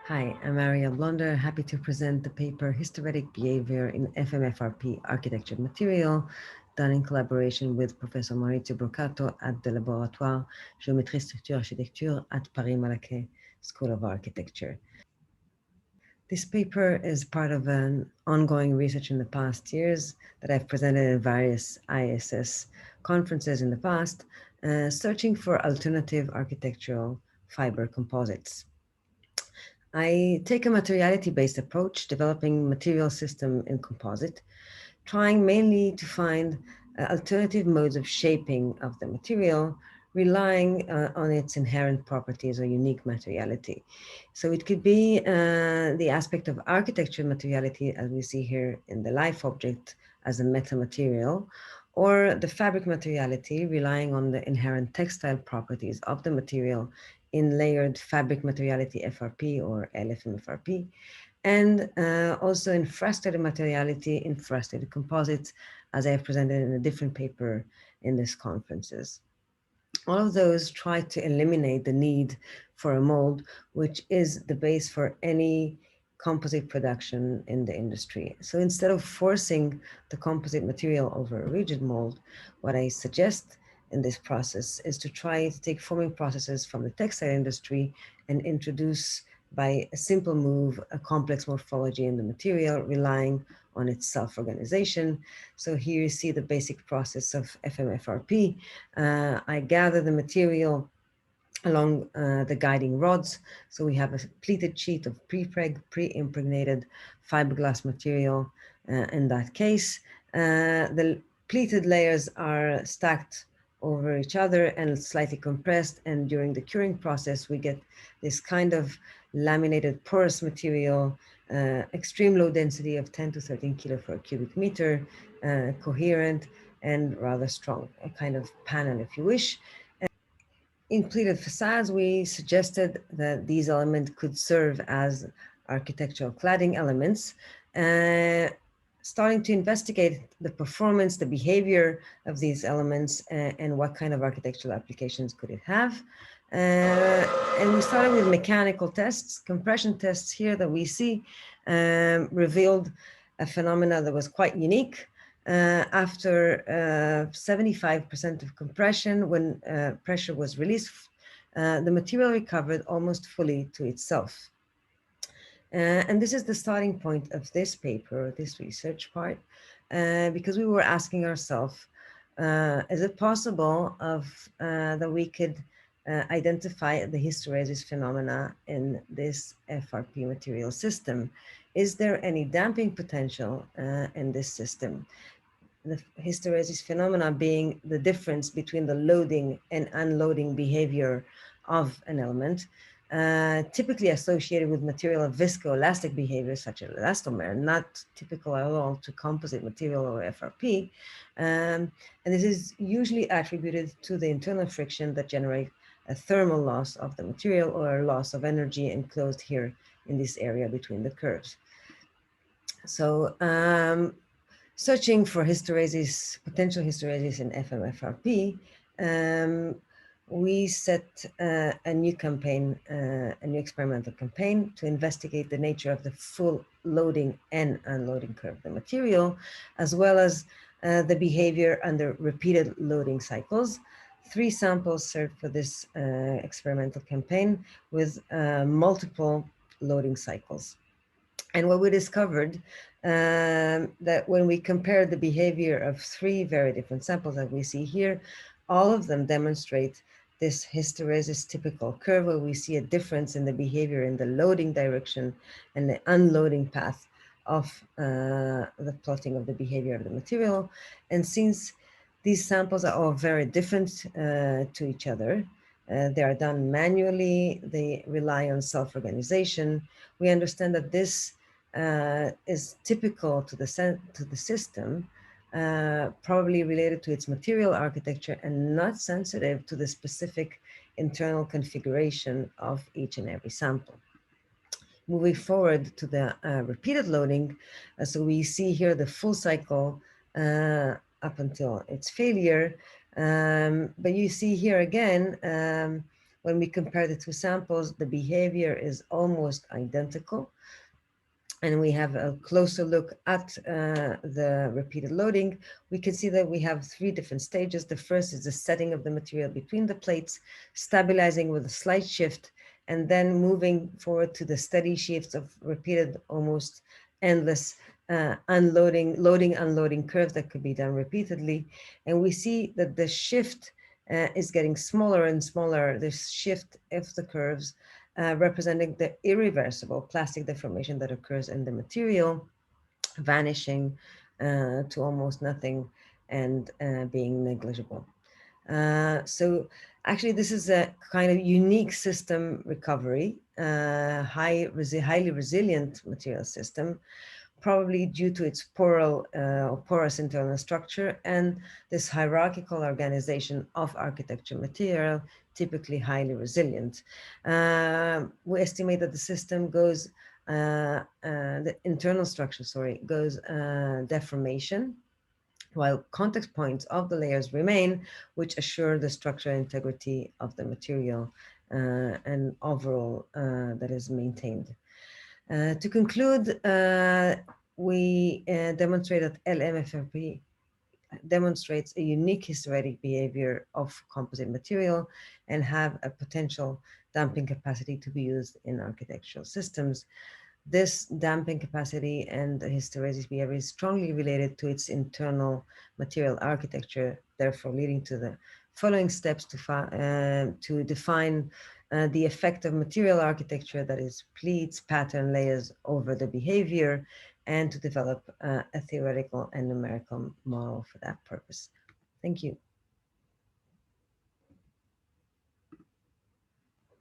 Hi, I'm Arielle Blonder, happy to present the paper Hysteretic Behavior in FMFRP Architecture Material, done in collaboration with Professor Maurizio Brocato at the Laboratoire Géométrie Structure Architecture at Paris Malaquais School of Architecture. This paper is part of an ongoing research in the past years that I've presented in various IASS conferences in the past, searching for alternative architectural fiber composites. I take a materiality-based approach, developing material system in composite, trying mainly to find alternative modes of shaping of the material, relying on its inherent properties or unique materiality. So it could be the aspect of architecture materiality, as we see here in the life object as a metamaterial, or the fabric materiality, relying on the inherent textile properties of the material in layered fabric materiality FRP or LFMFRP, and also in frustrated materiality in frustrated composites, as I have presented in a different paper in these conferences. All of those try to eliminate the need for a mold, which is the base for any composite production in the industry. So instead of forcing the composite material over a rigid mold, what I suggest in this process is to try to take forming processes from the textile industry and introduce by a simple move a complex morphology in the material, relying on its self-organization. So here you see the basic process of FMFRP. I gather the material along the guiding rods. So we have a pleated sheet of pre-impregnated fiberglass material in that case. The pleated layers are stacked over each other and slightly compressed. And during the curing process, we get this kind of laminated porous material, extreme low density of 10 to 13 kilo per cubic meter, coherent and rather strong, a kind of panel if you wish. In pleated facades, we suggested that these elements could serve as architectural cladding elements, starting to investigate the performance, the behavior of these elements, and what kind of architectural applications could it have. And we started with mechanical tests. Compression tests here that we see revealed a phenomena that was quite unique. After 75% of compression, when pressure was released, the material recovered almost fully to itself. And this is the starting point of this paper, this research part, because we were asking ourselves, is it possible that we could identify the hysteresis phenomena in this FRP material system? Is there any damping potential in this system? The hysteresis phenomena being the difference between the loading and unloading behavior of an element, typically associated with material of viscoelastic behavior such as elastomer, not typical at all to composite material or FRP. And this is usually attributed to the internal friction that generate a thermal loss of the material or a loss of energy enclosed here in this area between the curves. So searching for hysteresis, potential hysteresis in FMFRP, we set a new campaign, a new experimental campaign to investigate the nature of the full loading and unloading curve of the material, as well as the behavior under repeated loading cycles. 3 samples served for this experimental campaign with multiple loading cycles. And what we discovered that when we compared the behavior of 3 very different samples that we see here, all of them demonstrate this hysteresis typical curve where we see a difference in the behavior in the loading direction and the unloading path of the plotting of the behavior of the material. And since these samples are all very different to each other, they are done manually, they rely on self-organization, we understand that this is typical to the system, probably related to its material architecture and not sensitive to the specific internal configuration of each and every sample. Moving forward to the repeated loading, so we see here the full cycle up until its failure. But you see here again, when we compare the two samples, the behavior is almost identical. And we have a closer look at the repeated loading, we can see that we have three different stages. The first is the setting of the material between the plates, stabilizing with a slight shift, and then moving forward to the steady shifts of repeated, almost endless unloading, loading, unloading curves that could be done repeatedly. And we see that the shift is getting smaller and smaller, this shift of the curves, representing the irreversible plastic deformation that occurs in the material, vanishing to almost nothing and being negligible. So actually, this is a kind of unique system recovery, highly resilient material system, probably due to its porous internal structure and this hierarchical organization of architecture material, typically highly resilient. We estimate that the system goes, the internal structure, sorry, goes deformation, while contact points of the layers remain, which assure the structural integrity of the material and overall that is maintained. To conclude, we demonstrate that FMFRP demonstrates a unique hysteretic behavior of composite material and have a potential damping capacity to be used in architectural systems. This damping capacity and hysteresis behavior is strongly related to its internal material architecture, therefore leading to the following steps to define the effect of material architecture, that is pleats, pattern layers over the behavior, and to develop a theoretical and numerical model for that purpose. Thank you.